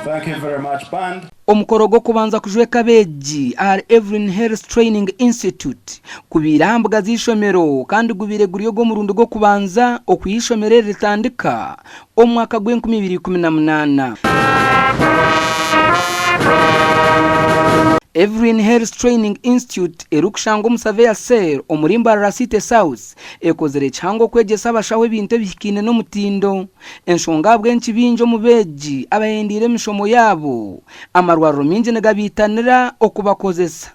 Thank you very much, band. Omukorogo kubanza kujweka Abeegi are Evelyn Health Training Institute kubirambwa zishomero kandi gubire guriyo go murundo go kubanza okuyishomerera ritandika omwaka gwe 2018. Evelyn Health Training Institute erukushango musave ser omuri Mbarara City South ekozere chango kwegesa abashawe binte bihikine no mutindo enshonga bwenchi binjo mu Abeegi abayendire mishomo yabo amarwaro minje negabitanira okubakozesa.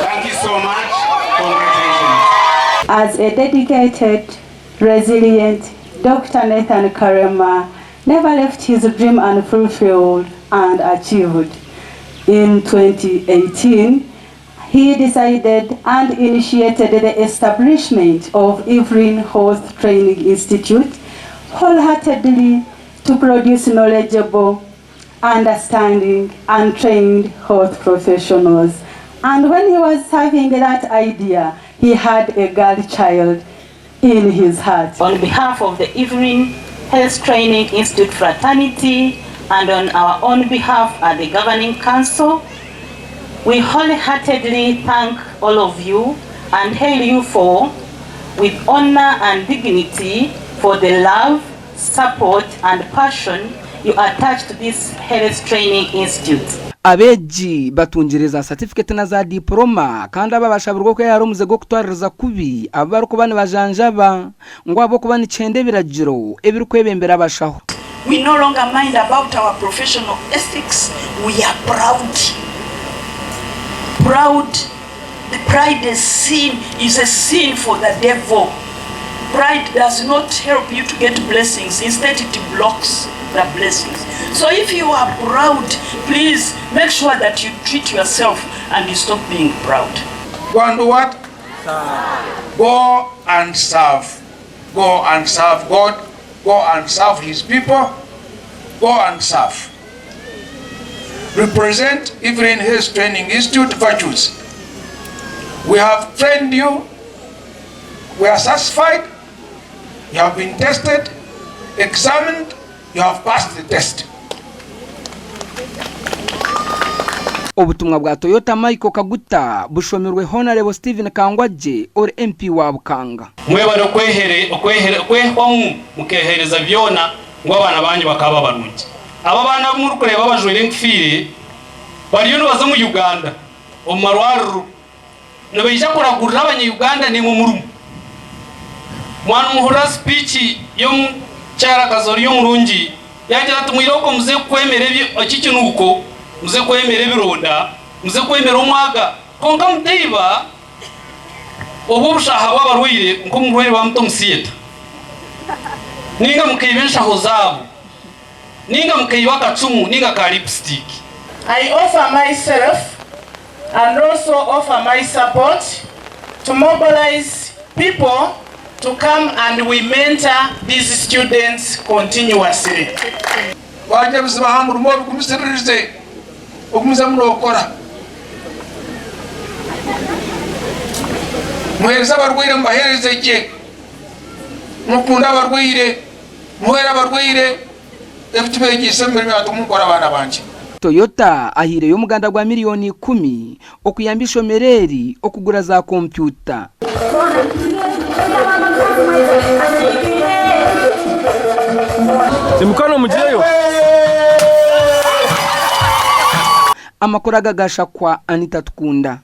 Thank you so much. Congratulations. As a dedicated, resilient Dr. Nathan Karema never left his dream unfulfilled and achieved. In 2018, he decided and initiated the establishment of Evelyn Health Training Institute wholeheartedly to produce knowledgeable, understanding, and trained health professionals. And when he was having that idea, he had a girl child in his heart. On behalf of the Evelyn Health Training Institute fraternity and on our own behalf at the Governing Council, we wholeheartedly thank all of you and hail you for, with honor and dignity, for the love, support and passion you attach to this Health Training Institute. Abeegi batunjiriza certificate na za diploma kandi ababashabirwa ko yaromuze go kutwaririza kubi abari kubana bajanjaba ngo abo kubana icende biragiro ebiri kwebembera abashaho. We no longer mind about our professional ethics. We are proud. The pride is a sin for the devil. Pride does not help you to get blessings. Instead, it blocks the blessings. So if you are proud, please make sure that you treat yourself and you stop being proud. Go and do what? Go and serve. Go and serve God. Go and serve His people. Go and serve. Represent Evelyn Health Training Institute virtues. We have trained you. We are satisfied. You have been tested, examined. You have passed the test. Obutumwa bwa Toyota Michael Kaguta bushomerwe Honorable Stephen Kangwaje or MP wa Bukanga. Mwebaro kwehwamu mukehereza byona ngo abana banyu bakaba barungi. Aba bana muri kureba bajwire nkfire bariyo baza mu Uganda omarwaru nabayija kuragurira abanye Uganda ni mu murumu. Mwana muhura speech yo cyara kazori yo murungi yagira tumwira ko muze kwemera ikikinuko muze kwemera bironda muze kwemera umwaga konga muteiba obu bushaha babarwire nko murwire bamutomusiyeta ninga mukayibensha hozabo ninga mukayiba kacumu ninga ka lipstick. I offer myself and also offer my support to mobilize people to come and we mentor these students continuously. Waje bisabahamuru mo kumisiririze okumiza muno okora. Muhereza barwire mbahereze je. Mukunda barwire, muhera barwire Obwegyese mbere atumukora abana banje. Toyota ahire yo muganda gwa miliyoni 10 okuyambisha mereri okugura za computer. Simukano mujeyo. Amakora gagasha kwa Anita Tukunda.